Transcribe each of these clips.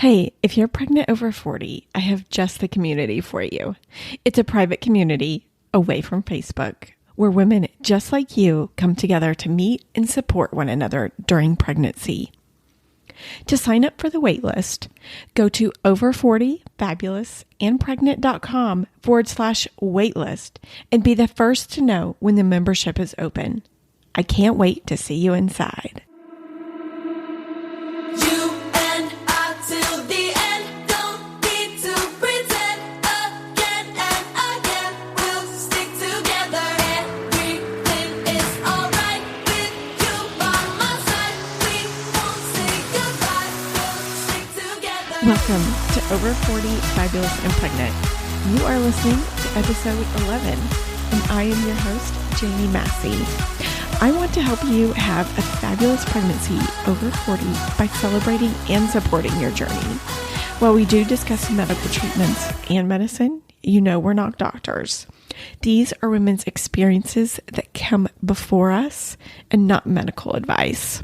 Hey, if you're pregnant over 40, I have just the community for you. It's a private community away from Facebook where women just like you come together to meet and support one another during pregnancy. To sign up for the waitlist, go to over40fabulousandpregnant.com/waitlist and be the first to know when the membership is open. I can't wait to see you inside. Welcome to Over 40 Fabulous and Pregnant. You are listening to episode 11, and I am your host, Jamie Massey. I want to help you have a fabulous pregnancy over 40 by celebrating and supporting your journey. While we do discuss medical treatments and medicine, you know we're not doctors. These are women's experiences that come before us and not medical advice.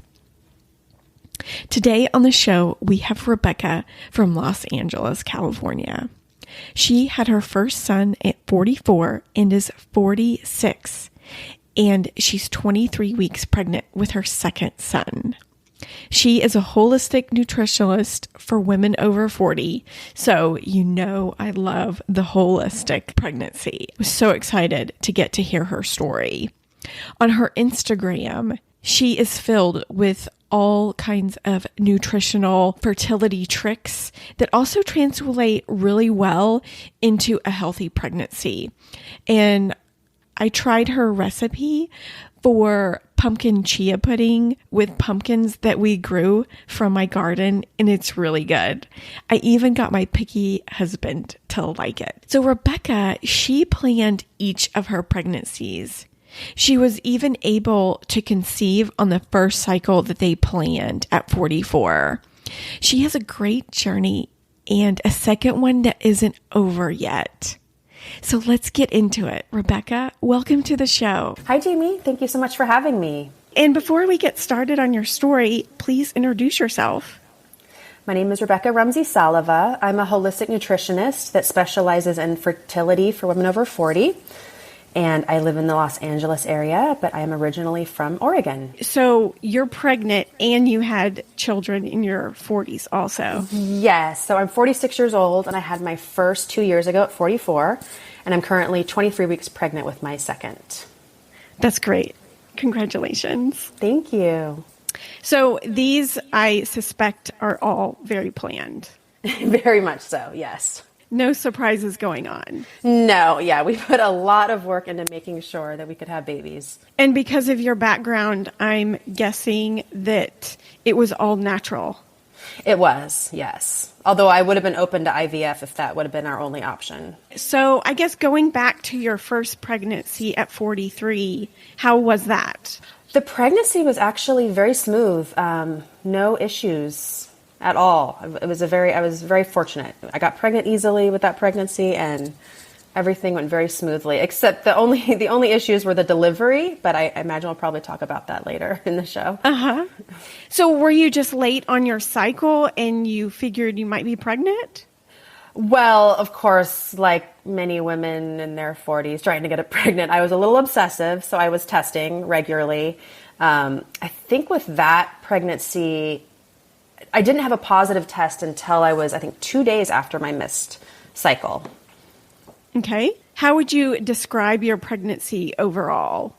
Today on the show, we have Rebecca from Los Angeles, California. She had her first son at 44 and is 46, and she's 23 weeks pregnant with her second son. She is a holistic nutritionist for women over 40, so you know I love the holistic pregnancy. I was so excited to get to hear her story. On her Instagram, she is filled with all kinds of nutritional fertility tricks that also translate really well into a healthy pregnancy. And I tried her recipe for pumpkin chia pudding with pumpkins that we grew from my garden, and it's really good. I even got my picky husband to like it. So Rebecca, she planned each of her pregnancies. She was even able to conceive on the first cycle that they planned at 44. She has a great journey and a second one that isn't over yet. So let's get into it. Rebecca, welcome to the show. Hi, Jamie. Thank you so much for having me. And before we get started on your story, please introduce yourself. My name is Rebecca Rumsey-Salava. I'm a holistic nutritionist that specializes in fertility for women over 40. And I live in the Los Angeles area, but I am originally from Oregon. So you're pregnant and you had children in your 40s also. Yes. So I'm 46 years old and I had my first 2 years ago at 44. And I'm currently 23 weeks pregnant with my second. That's great. Congratulations. Thank you. So these, I suspect, are all very planned. Very much so, yes. No surprises going on. No, yeah, we put a lot of work into making sure that we could have babies. And because of your background, I'm guessing that it was all natural. It was, yes. Although I would have been open to IVF if that would have been our only option. So I guess going back to your first pregnancy at 43, how was that? The pregnancy was actually very smooth. No issues at all. I was very fortunate. I got pregnant easily with that pregnancy and everything went very smoothly, except the only issues were the delivery, but I imagine we'll probably talk about that later in the show. Uh-huh. So were you just late on your cycle and you figured you might be pregnant? Well, of course, like many women in their 40s trying to get pregnant, I was a little obsessive, so I was testing regularly. I think with that pregnancy, I didn't have a positive test until I was, 2 days after my missed cycle. Okay. How would you describe your pregnancy overall?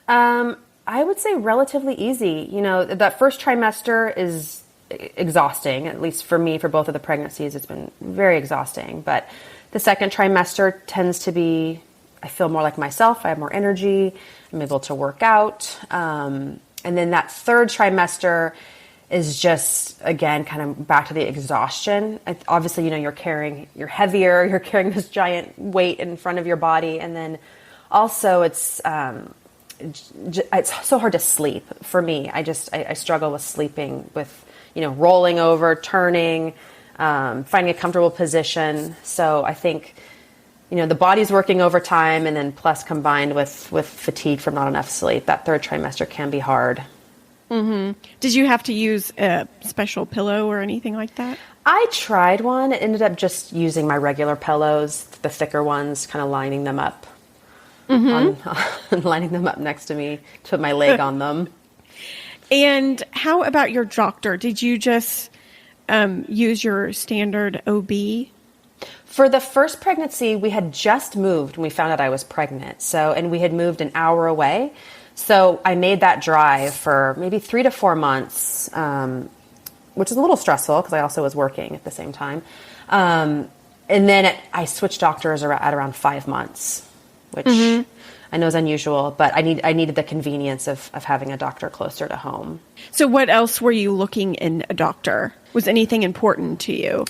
I would say relatively easy. You know, that first trimester is exhausting, at least for me, for both of the pregnancies. It's been very exhausting. But the second trimester tends to be, I feel more like myself. I have more energy. I'm able to work out. And then that third trimester is just, again, kind of back to the exhaustion. Obviously, you know, you're heavier, you're carrying this giant weight in front of your body. And then also it's so hard to sleep for me. I struggle with sleeping, with, you know, rolling over, turning, finding a comfortable position. So I think, you know, the body's working overtime and then plus combined with fatigue from not enough sleep, that third trimester can be hard. Did you have to use a special pillow or anything like that? I tried one. It ended up just using my regular pillows, the thicker ones, kind of lining them up, lining them up next to me to put my leg on them. And how about your doctor? Did you just use your standard OB? For the first pregnancy, we had just moved when we found out I was pregnant. And we had moved an hour away. So I made that drive for maybe 3 to 4 months, which is a little stressful because I also was working at the same time. And then I switched doctors at around 5 months, which I know is unusual, but I needed the convenience of having a doctor closer to home. So what else were you looking in a doctor? Was anything important to you?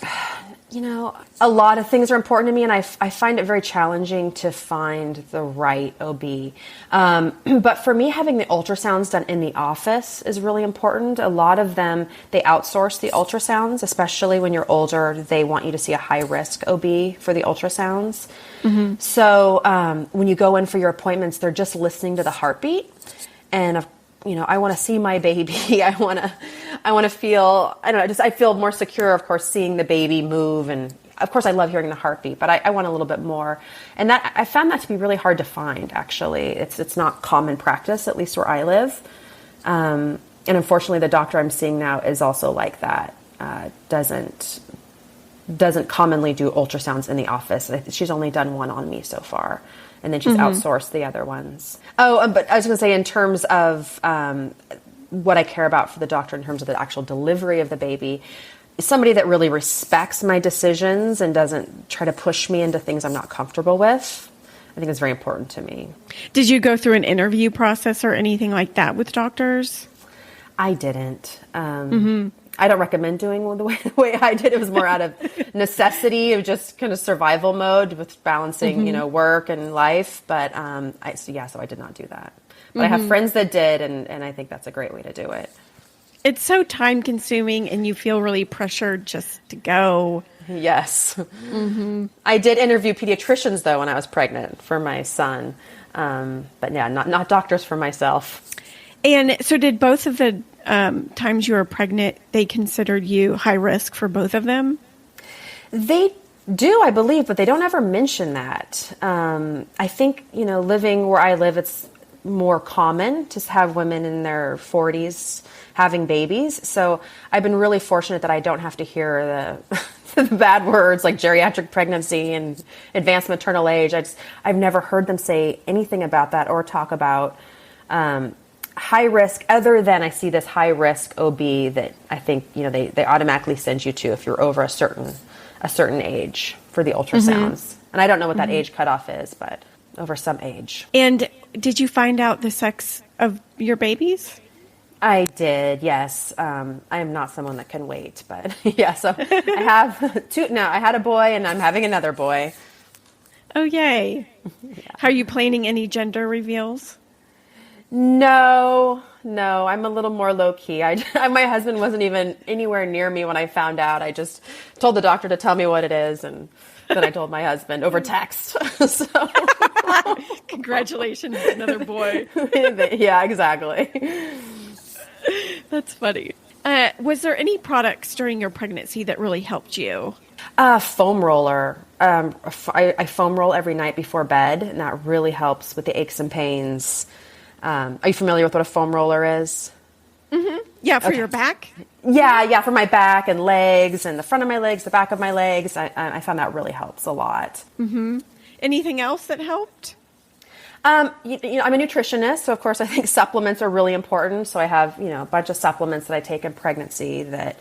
A lot of things are important to me, and I find it very challenging to find the right OB. But for me, having the ultrasounds done in the office is really important. A lot of them, they outsource the ultrasounds, especially when you're older. They want you to see a high-risk OB for the ultrasounds. So when you go in for your appointments, they're just listening to the heartbeat. And I want to see my baby. I want to feel, I feel more secure, of course, seeing the baby move. And of course I love hearing the heartbeat, but I want a little bit more. And that, I found that to be really hard to find, actually. It's not common practice, at least where I live. And unfortunately, the doctor I'm seeing now is also like that. Doesn't commonly do ultrasounds in the office. She's only done one on me so far. And then she's outsourced the other ones. But I was going to say, in terms of what I care about for the doctor in terms of the actual delivery of the baby, is somebody that really respects my decisions and doesn't try to push me into things I'm not comfortable with. I think it's very important to me. Did you go through an interview process or anything like that with doctors? I didn't. I don't recommend doing the way I did. It was more out of necessity, of just kind of survival mode with balancing, work and life. But so I did not do that. But I have friends that did, and I think that's a great way to do it. It's so time consuming, and you feel really pressured just to go. Yes. I did interview pediatricians, though, when I was pregnant for my son. But yeah, not doctors for myself. And so did both of the times you were pregnant, they considered you high risk for both of them? They do, I believe, but they don't ever mention that. I think, living where I live, it's more common to have women in their 40s having babies. So I've been really fortunate that I don't have to hear the bad words like geriatric pregnancy and advanced maternal age. I've never heard them say anything about that or talk about high risk, other than I see this high risk OB that I think, they automatically send you to if you're over a certain age for the ultrasounds. And I don't know what that age cutoff is, but over some age. And did you find out the sex of your babies? I did, yes. I am not someone that can wait, but yeah, so I have two now. I had a boy and I'm having another boy. Oh, yay. Yeah. Are you planning any gender reveals? No, I'm a little more low key. My husband wasn't even anywhere near me when I found out. I just told the doctor to tell me what it is, and then I told my husband over text. So, congratulations, another boy. Yeah, exactly. That's funny. Was there any products during your pregnancy that really helped you? Foam roller. I foam roll every night before bed, and that really helps with the aches and pains. Are you familiar with what a foam roller is? Yeah, for your back? Yeah, for my back and legs and the front of my legs, the back of my legs. I found that really helps a lot. Anything else that helped? I'm a nutritionist, so of course I think supplements are really important. So I have, a bunch of supplements that I take in pregnancy that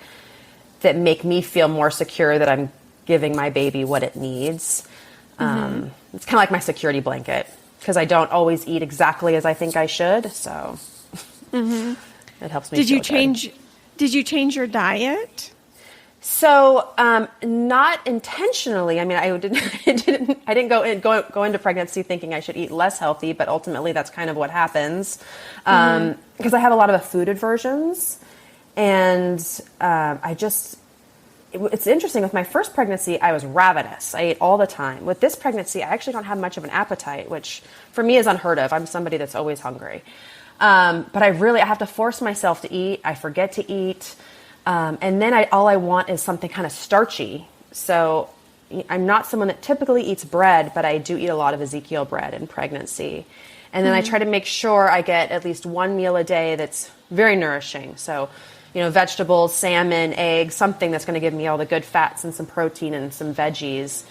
make me feel more secure that I'm giving my baby what it needs. It's kind of like my security blanket, because I don't always eat exactly as I think I should. So it helps me. Did you change your diet? So, not intentionally. I mean, I didn't go into pregnancy thinking I should eat less healthy, but ultimately that's kind of what happens. Because I have a lot of food aversions, and it's interesting. With my first pregnancy, I was ravenous. I ate all the time. With this pregnancy, I actually don't have much of an appetite, which for me is unheard of. I'm somebody that's always hungry. But I have to force myself to eat. I forget to eat. And then all I want is something kind of starchy. So I'm not someone that typically eats bread, but I do eat a lot of Ezekiel bread in pregnancy. And then I try to make sure I get at least one meal a day that's very nourishing. So, vegetables, salmon, eggs, something that's going to give me all the good fats and some protein and some veggies.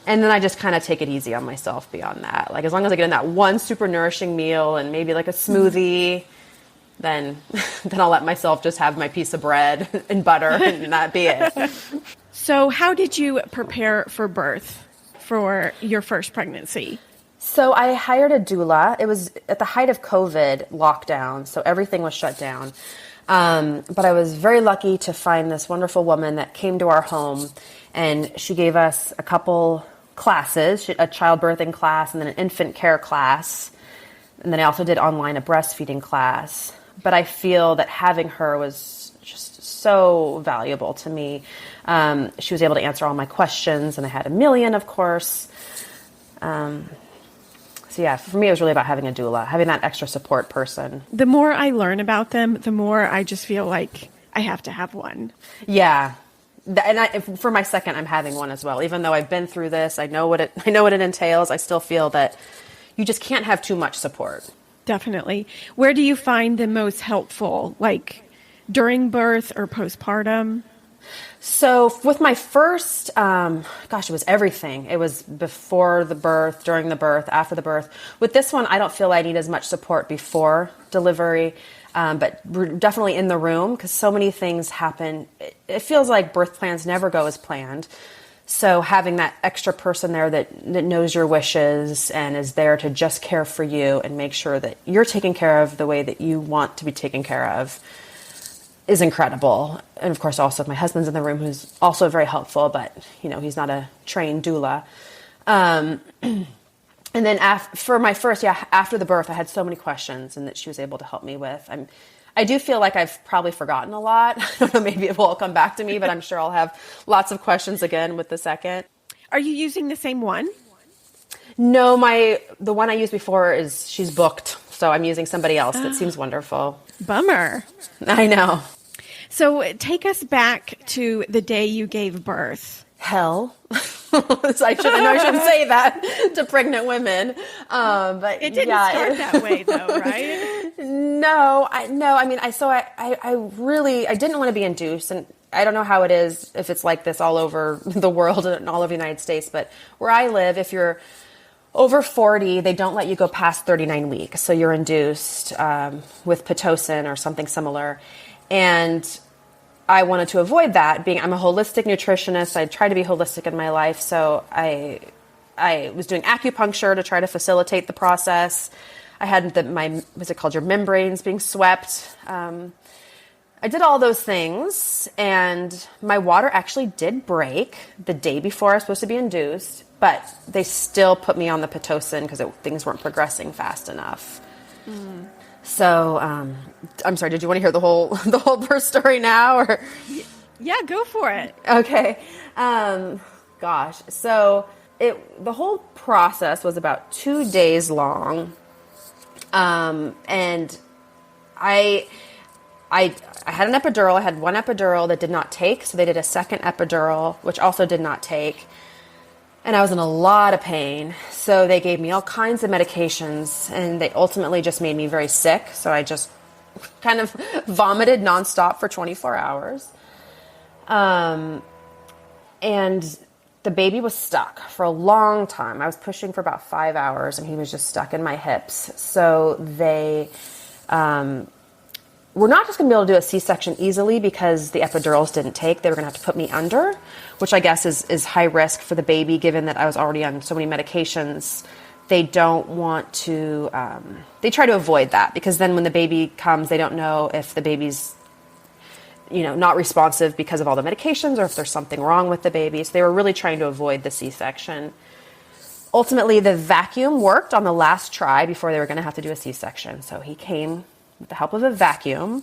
And then I just kind of take it easy on myself beyond that. Like, as long as I get in that one super nourishing meal and maybe like a smoothie, then I'll let myself just have my piece of bread and butter and that be it. So how did you prepare for birth for your first pregnancy? So I hired a doula. It was at the height of COVID lockdown, so everything was shut down. But I was very lucky to find this wonderful woman that came to our home, and she gave us a couple classes, a childbirthing class and then an infant care class. And then I also did online a breastfeeding class. But I feel that having her was just so valuable to me. She was able to answer all my questions, and I had a million, of course. So yeah, for me, it was really about having a doula, having that extra support person. The more I learn about them, the more I just feel like I have to have one. Yeah. And for my second, I'm having one as well. Even though I've been through this, I know what it entails. I still feel that you just can't have too much support. Definitely. Where do you find the most helpful, like during birth or postpartum? So with my first, it was everything. It was before the birth, during the birth, after the birth. With this one, I don't feel I need as much support before delivery, but we're definitely in the room because so many things happen. It feels like birth plans never go as planned. So having that extra person there that knows your wishes and is there to just care for you and make sure that you're taken care of the way that you want to be taken care of is incredible. And of course, also my husband's in the room, who's also very helpful, but he's not a trained doula. And then for my first, after the birth, I had so many questions and that she was able to help me with. I do feel like I've probably forgotten a lot. I don't know, maybe it will all come back to me, but I'm sure I'll have lots of questions again with the second. Are you using the same one? No, the one I used before she's booked. So I'm using somebody else that seems wonderful. Bummer. I know. So take us back to the day you gave birth. Hell. I shouldn't say that to pregnant women. But it didn't start that way though, right? No. I didn't want to be induced, and I don't know how it is, if it's like this all over the world and all over the United States, but where I live, if you're over 40, they don't let you go past 39 weeks. So you're induced with Pitocin or something similar. And I wanted to avoid that. I'm a holistic nutritionist. I try to be holistic in my life. So I was doing acupuncture to try to facilitate the process. I had your membranes being swept. I did all those things, and my water actually did break the day before I was supposed to be induced, but they still put me on the Pitocin because things weren't progressing fast enough. Mm. So, I'm sorry, did you want to hear the whole birth story now? Or? Yeah, go for it. Okay. So the whole process was about 2 days long. And I had an epidural. I had one epidural that did not take, so they did a second epidural, which also did not take. And I was in a lot of pain, so they gave me all kinds of medications, and they ultimately just made me very sick, so I just kind of vomited nonstop for 24 hours. And the baby was stuck for a long time. I was pushing for about 5 hours, and he was just stuck in my hips. So they we're not just going to be able to do a C-section easily because the epidurals didn't take. They were going to have to put me under, which I guess is high risk for the baby, given that I was already on so many medications. They don't want to, they try to avoid that because then when the baby comes, they don't know if the baby's, not responsive because of all the medications or if there's something wrong with the baby. So they were really trying to avoid the C-section. Ultimately, the vacuum worked on the last try before they were going to have to do a C-section. So he came with the help of a vacuum,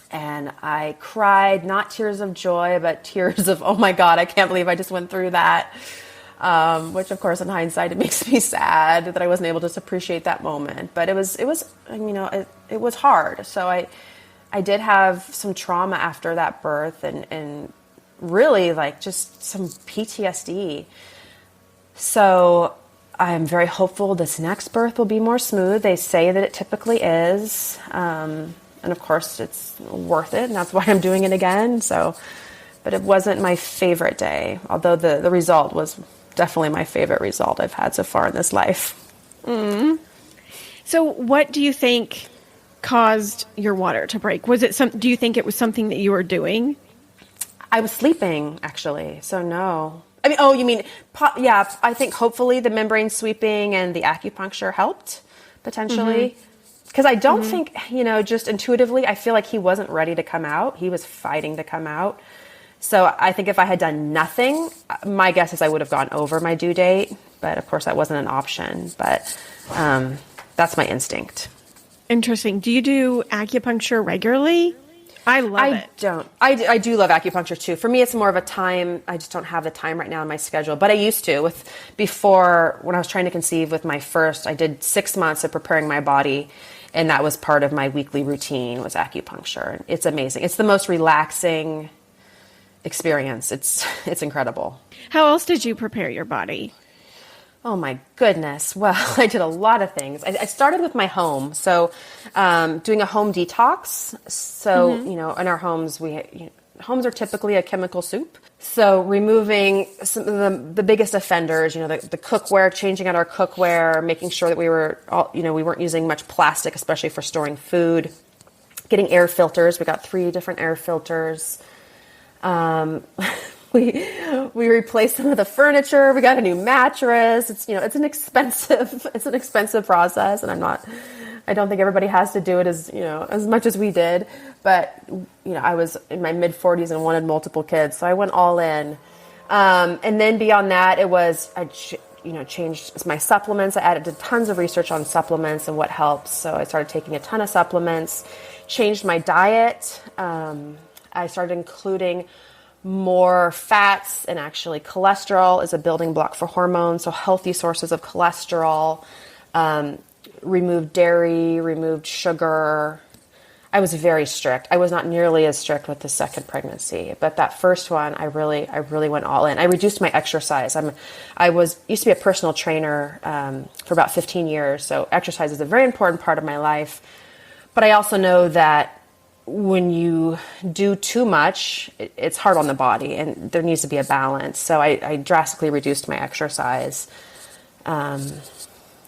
and I cried, not tears of joy, but tears of, oh my God, I can't believe I just went through that. Which of course in hindsight, it makes me sad that I wasn't able to appreciate that moment. But it was, it was hard. So I did have some trauma after that birth and really like just some PTSD. So I'm very hopeful this next birth will be more smooth. They say that it typically is. And of course it's worth it, and that's why I'm doing it again. So, but it wasn't my favorite day, although the result was definitely my favorite result I've had so far in this life. Mm. So what do you think caused your water to break? Do you think it was something that you were doing? I was sleeping, actually, so no. I mean, oh, you mean, yeah, I think hopefully the membrane sweeping and the acupuncture helped, potentially. Because I don't think, just intuitively, I feel like he wasn't ready to come out. He was fighting to come out. So I think if I had done nothing, my guess is I would have gone over my due date. But of course, that wasn't an option. But that's my instinct. Interesting. Do you do acupuncture regularly? I love it. I do love acupuncture too. For me, it's more of a time. I just don't have the time right now in my schedule. But I used to. Before, when I was trying to conceive with my first, I did 6 months of preparing my body. And that was part of my weekly routine, was acupuncture. It's amazing. It's the most relaxing experience. It's incredible. How else did you prepare your body? Oh my goodness. Well, I did a lot of things. I started with my home. So, doing a home detox. So, in our homes, homes are typically a chemical soup. So removing some of the biggest offenders, the cookware, changing out our cookware, making sure that we weren't using much plastic, especially for storing food, getting air filters. We got 3 different air filters. We replaced some of the furniture. We got a new mattress. It's an expensive process, and I don't think everybody has to do it as much as we did. But I was in my mid 40s and wanted multiple kids, so I went all in. And then beyond that, I changed my supplements. I did tons of research on supplements and what helps. So I started taking a ton of supplements. Changed my diet. I started including more fats, and actually cholesterol is a building block for hormones, so healthy sources of cholesterol, removed dairy, removed sugar. I was very strict. I was not nearly as strict with the second pregnancy, but that first one, I really went all in. I reduced my exercise. Used to be a personal trainer for about 15 years, so exercise is a very important part of my life. But I also know that when you do too much, it's hard on the body, and there needs to be a balance. So I drastically reduced my exercise. And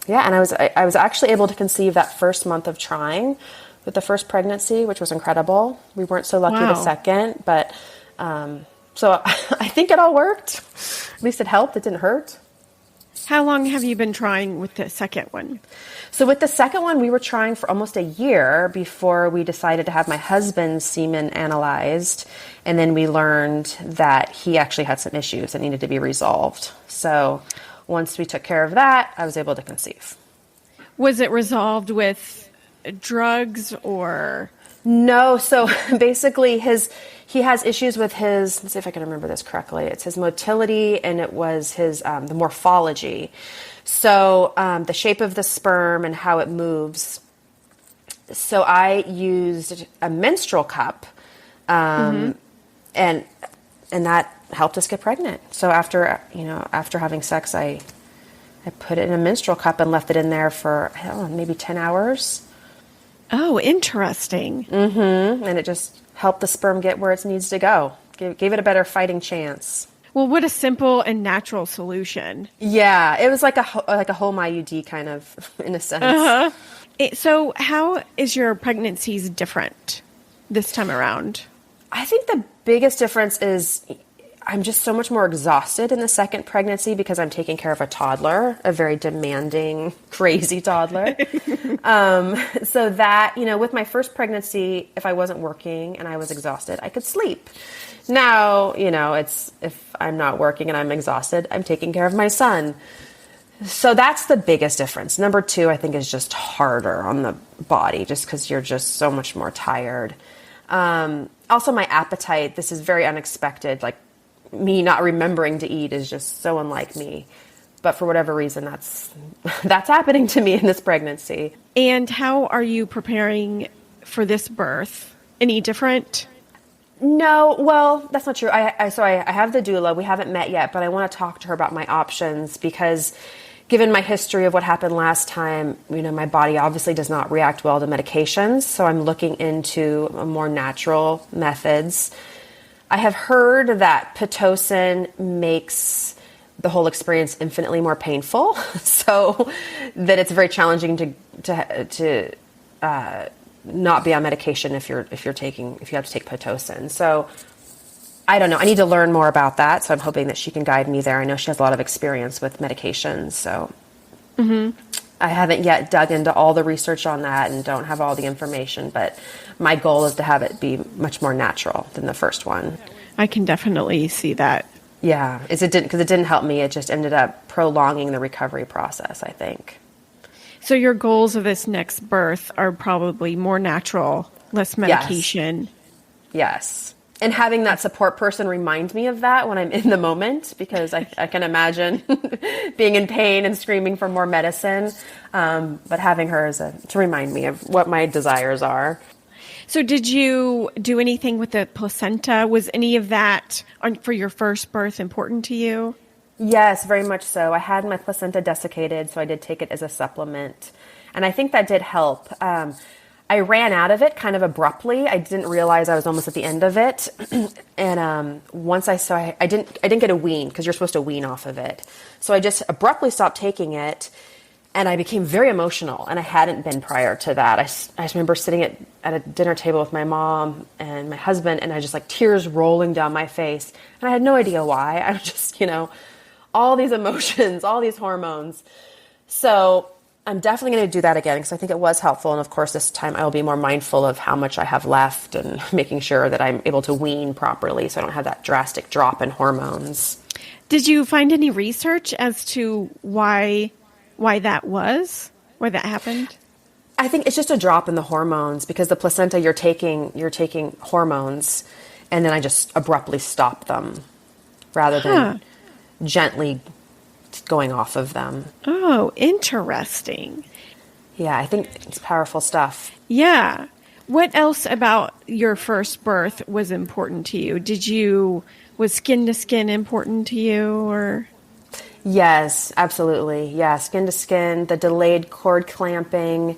I was actually able to conceive that first month of trying with the first pregnancy, which was incredible. We weren't so lucky the second, but so I think it all worked. At least it helped. It didn't hurt. How long have you been trying with the second one? So with the second one, we were trying for almost a year before we decided to have my husband's semen analyzed. And then we learned that he actually had some issues that needed to be resolved. So once we took care of that, I was able to conceive. Was it resolved with drugs or? No. So basically he has issues with let's see if I can remember this correctly. It's his motility, and it was his, the morphology. So the shape of the sperm and how it moves. So I used a menstrual cup, and that helped us get pregnant. So after having sex, I put it in a menstrual cup and left it in there for maybe 10 hours. Oh, interesting. And it just helped the sperm get where it needs to go. Gave it a better fighting chance. Well, what a simple and natural solution. Yeah, it was like a home IUD kind of, in a sense. So how is your pregnancies different this time around? I think the biggest difference is I'm just so much more exhausted in the second pregnancy because I'm taking care of a toddler, a very demanding, crazy toddler. So that, with my first pregnancy, if I wasn't working and I was exhausted, I could sleep. Now, it's if I'm not working and I'm exhausted, I'm taking care of my son. So that's the biggest difference. Number 2, I think, is just harder on the body just because you're just so much more tired. Also, my appetite, this is very unexpected. Like, me not remembering to eat is just so unlike me. But for whatever reason, that's happening to me in this pregnancy. And how are you preparing for this birth? Any different? No, well, that's not true. So I have the doula. We haven't met yet, but I want to talk to her about my options because given my history of what happened last time, my body obviously does not react well to medications. So I'm looking into more natural methods. I have heard that Pitocin makes the whole experience infinitely more painful, so that it's very challenging to not be on medication if you have to take Pitocin. So I don't know. I need to learn more about that. So I'm hoping that she can guide me there. I know she has a lot of experience with medications. So I haven't yet dug into all the research on that and don't have all the information, but my goal is to have it be much more natural than the first one. I can definitely see that. Yeah, because it didn't help me. It just ended up prolonging the recovery process, I think. So your goals of this next birth are probably more natural, less medication. Yes. And having that support person remind me of that when I'm in the moment, because I can imagine being in pain and screaming for more medicine. But having her to remind me of what my desires are. So did you do anything with the placenta? Was any of that for your first birth important to you? Yes, very much so. I had my placenta desiccated, so I did take it as a supplement. And I think that did help. I ran out of it kind of abruptly. I didn't realize I was almost at the end of it. And once I saw, I didn't get a wean because you're supposed to wean off of it. So I just abruptly stopped taking it. And I became very emotional, and I hadn't been prior to that. I just remember sitting at a dinner table with my mom and my husband, and I just tears rolling down my face. And I had no idea why. I was just, all these emotions, all these hormones. So I'm definitely going to do that again because I think it was helpful. And of course, this time I will be more mindful of how much I have left and making sure that I'm able to wean properly so I don't have that drastic drop in hormones. Did you find any research as to why that happened? I think it's just a drop in the hormones because the placenta you're taking hormones, and then I just abruptly stop them rather than gently going off of them. Oh, interesting. Yeah, I think it's powerful stuff. Yeah. What else about your first birth was important to you? Was skin to skin important to you or? Yes, absolutely. Yeah, skin to skin, the delayed cord clamping.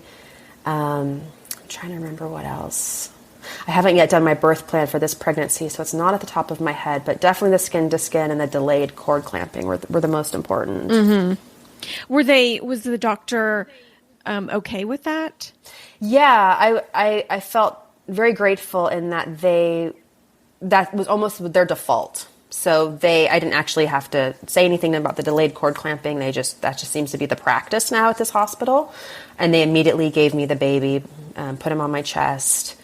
I'm trying to remember what else. I haven't yet done my birth plan for this pregnancy, so it's not at the top of my head, but definitely the skin to skin and the delayed cord clamping were the most important. Mm-hmm. Was the doctor okay with that? Yeah, I felt very grateful in that was almost their default. So I didn't actually have to say anything about the delayed cord clamping. That just seems to be the practice now at this hospital. And they immediately gave me the baby, put him on my chest.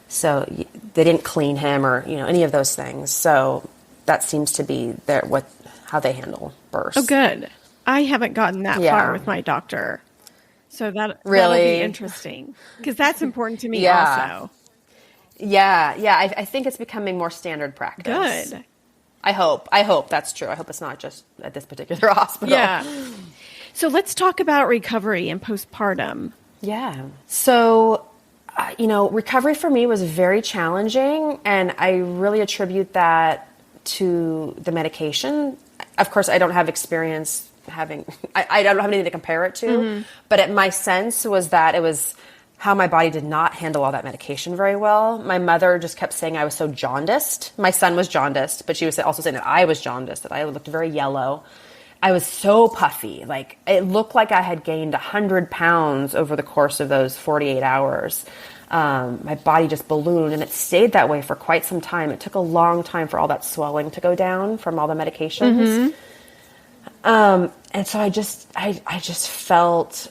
So they didn't clean him or, any of those things. So that seems to be how they handle births. Oh, good. I haven't gotten that far with my doctor. So that'll be interesting because that's important to me also. Yeah. I think it's becoming more standard practice. Good. I hope that's true. I hope it's not just at this particular hospital. Yeah. So let's talk about recovery and postpartum. Yeah. So, recovery for me was very challenging, and I really attribute that to the medication. Of course, I don't have experience I don't have anything to compare it to, but my sense was that it was how my body did not handle all that medication very well. My mother just kept saying I was so jaundiced. My son was jaundiced, but she was also saying that I was jaundiced, that I looked very yellow. I was so puffy. It looked like I had gained 100 pounds over the course of those 48 hours. My body just ballooned, and it stayed that way for quite some time. It took a long time for all that swelling to go down from all the medications. And so I just felt...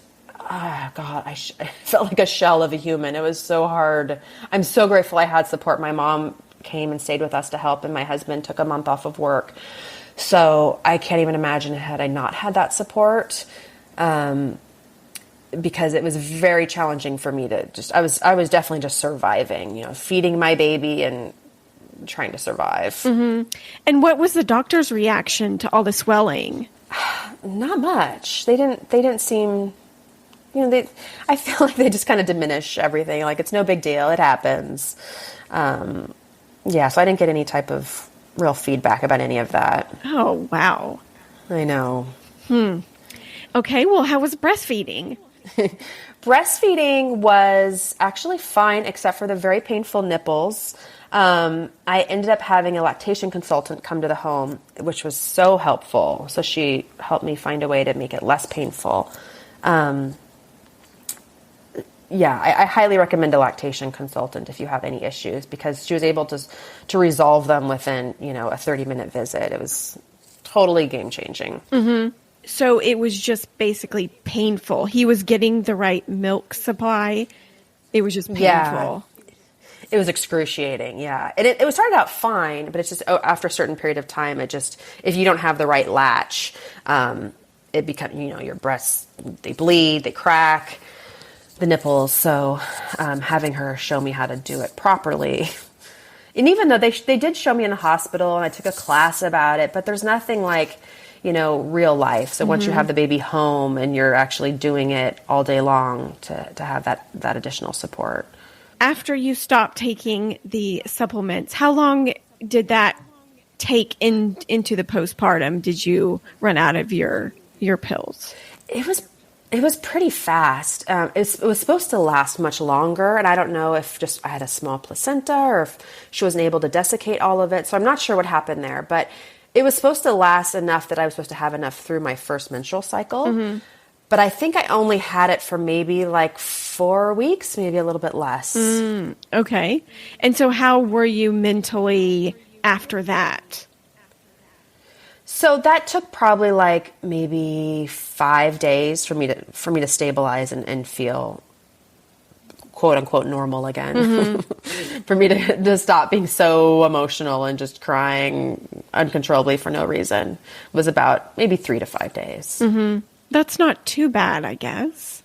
Oh, God, I felt like a shell of a human. It was so hard. I'm so grateful I had support. My mom came and stayed with us to help, and my husband took a month off of work. So I can't even imagine had I not had that support, because it was very challenging for me to I was definitely just surviving, feeding my baby and trying to survive. Mm-hmm. And what was the doctor's reaction to all the swelling? Not much. They didn't seem, I feel like they just kind of diminish everything. Like, it's no big deal. It happens. Yeah, so I didn't get any type of real feedback about any of that. Oh, wow. I know. Okay, well, how was breastfeeding? Breastfeeding was actually fine, except for the very painful nipples. I ended up having a lactation consultant come to the home, which was so helpful. So she helped me find a way to make it less painful. Yeah, I highly recommend a lactation consultant if you have any issues, because she was able to resolve them within, a 30-minute visit. It was totally game-changing. Mm-hmm. So it was just basically painful. He was getting the right milk supply. It was just painful. Yeah. It was excruciating, yeah. And it started out fine, but it's just after a certain period of time, if you don't have the right latch, it becomes, your breasts, they bleed, they crack, the nipples. So having her show me how to do it properly. And even though they did show me in the hospital and I took a class about it, but there's nothing like, real life. So once you have the baby home and you're actually doing it all day long to have that additional support. After you stopped taking the supplements, how long did that take into the postpartum? Did you run out of your pills? It was pretty fast. It was supposed to last much longer, and I don't know if just I had a small placenta or if she wasn't able to desiccate all of it. So I'm not sure what happened there, but it was supposed to last enough that I was supposed to have enough through my first menstrual cycle. Mm-hmm. But I think I only had it for maybe like 4 weeks, maybe a little bit less. Okay. And so how were you mentally after that? So that took probably like maybe 5 days for me to stabilize and feel quote unquote normal again. Mm-hmm. For me to stop being so emotional and just crying uncontrollably for no reason was about maybe 3 to 5 days. Mm-hmm. That's not too bad, I guess.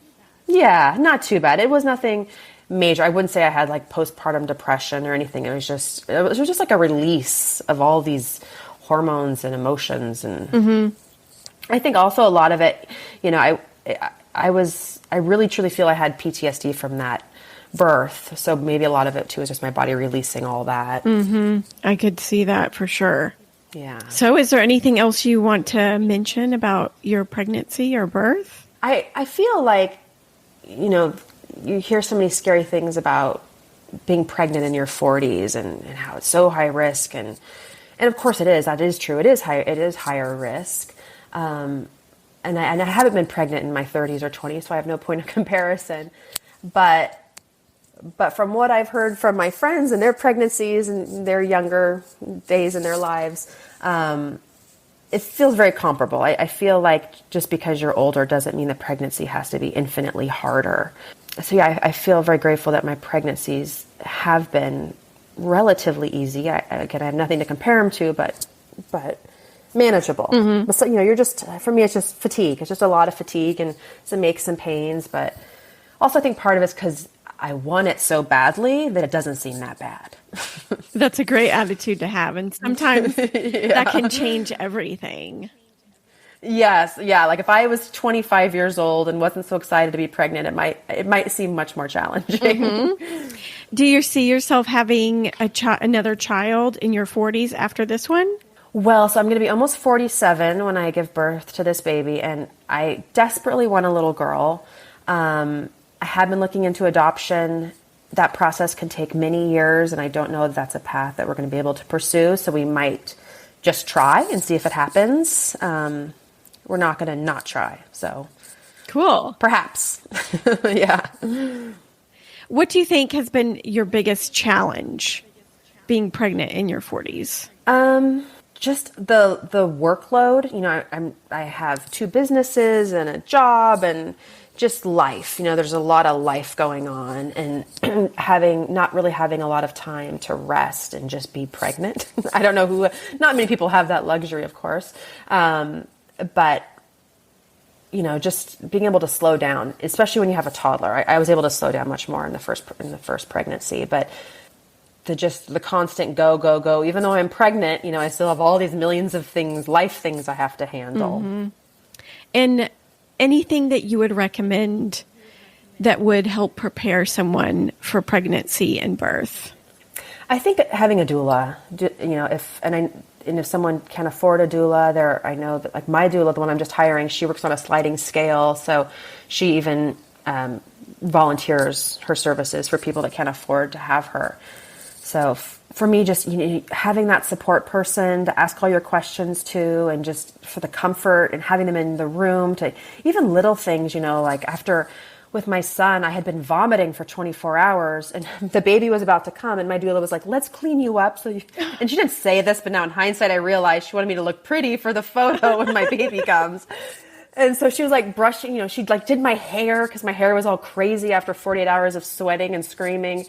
Yeah, not too bad. It was nothing major. I wouldn't say I had like postpartum depression or anything. It was just like a release of all these hormones and emotions. And I think also a lot of it, I really truly feel I had PTSD from that birth. So maybe a lot of it too is just my body releasing all that. Mm-hmm. I could see that for sure. Yeah. So is there anything else you want to mention about your pregnancy or birth? I feel like, you hear so many scary things about being pregnant in your 40s and how it's so high risk. And of course it is. That is true. It is higher risk. And I haven't been pregnant in my 30s or 20s, so I have no point of comparison. But from what I've heard from my friends and their pregnancies and their younger days in their lives, it feels very comparable. I feel like just because you're older doesn't mean the pregnancy has to be infinitely harder. So yeah, I feel very grateful that my pregnancies have been relatively easy. I have nothing to compare them to, but manageable. Mm-hmm. But so, for me, it's just fatigue. It's just a lot of fatigue and some aches and pains. But also I think part of it's because I want it so badly that it doesn't seem that bad. That's a great attitude to have. And sometimes that can change everything. Yes. Yeah. Like if I was 25 years old and wasn't so excited to be pregnant, it might seem much more challenging. Mm-hmm. Do you see yourself having another child in your 40s after this one? Well, so I'm going to be almost 47 when I give birth to this baby, and I desperately want a little girl. I have been looking into adoption. That process can take many years, and I don't know if that's a path that we're going to be able to pursue. So we might just try and see if it happens. We're not going to not try. So cool. Perhaps. Yeah. What do you think has been your biggest challenge being pregnant in your 40s? Just the workload. I have 2 businesses and a job and just life. There's a lot of life going on, and not really having a lot of time to rest and just be pregnant. I don't know not many people have that luxury, of course. But just being able to slow down, especially when you have a toddler. I was able to slow down much more in the first pregnancy, but the constant go, even though I'm pregnant, I still have all these millions of life things I have to handle. Mm-hmm. And anything that you would recommend that would help prepare someone for pregnancy and birth? I think having a doula, if someone can afford a doula, I know that like my doula, the one I'm just hiring, she works on a sliding scale. So she even volunteers her services for people that can't afford to have her. So for me, just having that support person to ask all your questions to, and just for the comfort and having them in the room, to even little things, like after with my son, I had been vomiting for 24 hours and the baby was about to come, and my doula was like, let's clean you up. And she didn't say this, but now in hindsight, I realized she wanted me to look pretty for the photo when my baby comes. And so she was like brushing, she like did my hair because my hair was all crazy after 48 hours of sweating and screaming.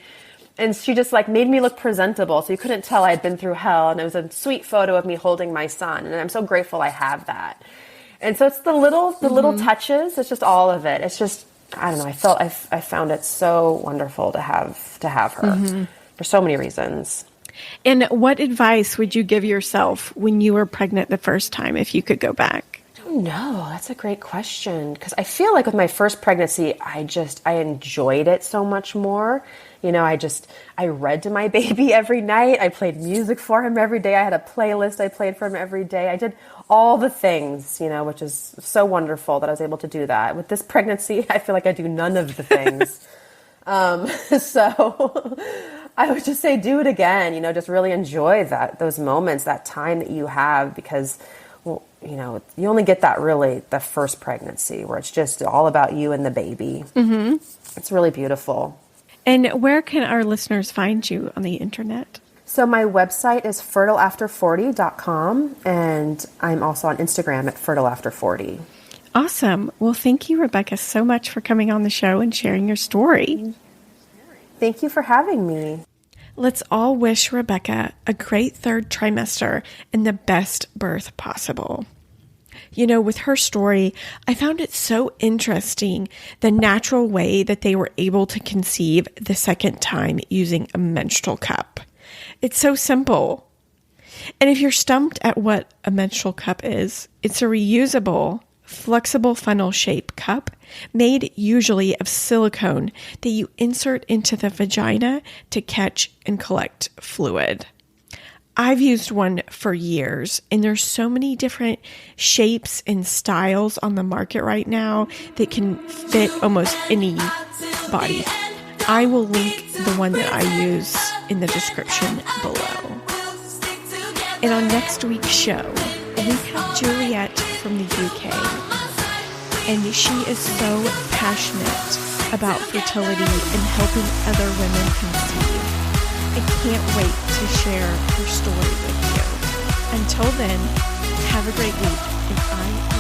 And she just like made me look presentable. So you couldn't tell I had been through hell. And it was a sweet photo of me holding my son. And I'm so grateful I have that. And so it's the little touches. It's just all of it. It's just, I don't know. I found it so wonderful to have her for so many reasons. And what advice would you give yourself when you were pregnant the first time, if you could go back? I don't know. That's a great question. Because I feel like with my first pregnancy, I enjoyed it so much more. I read to my baby every night. I played music for him every day. I had a playlist I played for him every day. I did all the things, which is so wonderful that I was able to do that. With this pregnancy, I feel like I do none of the things. So I would just say do it again, just really enjoy those moments, that time that you have, because, you only get that really the first pregnancy where it's just all about you and the baby. Mm-hmm. It's really beautiful. And where can our listeners find you on the internet? So my website is fertileafter40.com, and I'm also on Instagram at fertileafter40. Awesome. Well, thank you, Rebecca, so much for coming on the show and sharing your story. Thank you for having me. Let's all wish Rebecca a great third trimester and the best birth possible. With her story, I found it so interesting, the natural way that they were able to conceive the second time using a menstrual cup. It's so simple. And if you're stumped at what a menstrual cup is, it's a reusable, flexible funnel-shaped cup made usually of silicone that you insert into the vagina to catch and collect fluid. I've used one for years, and there's so many different shapes and styles on the market right now that can fit almost any body. I will link the one that I use in the description below. And on next week's show, we have Juliet from the UK, and she is so passionate about fertility and helping other women conceive. I can't wait to share her story with you. Until then, have a great week, and I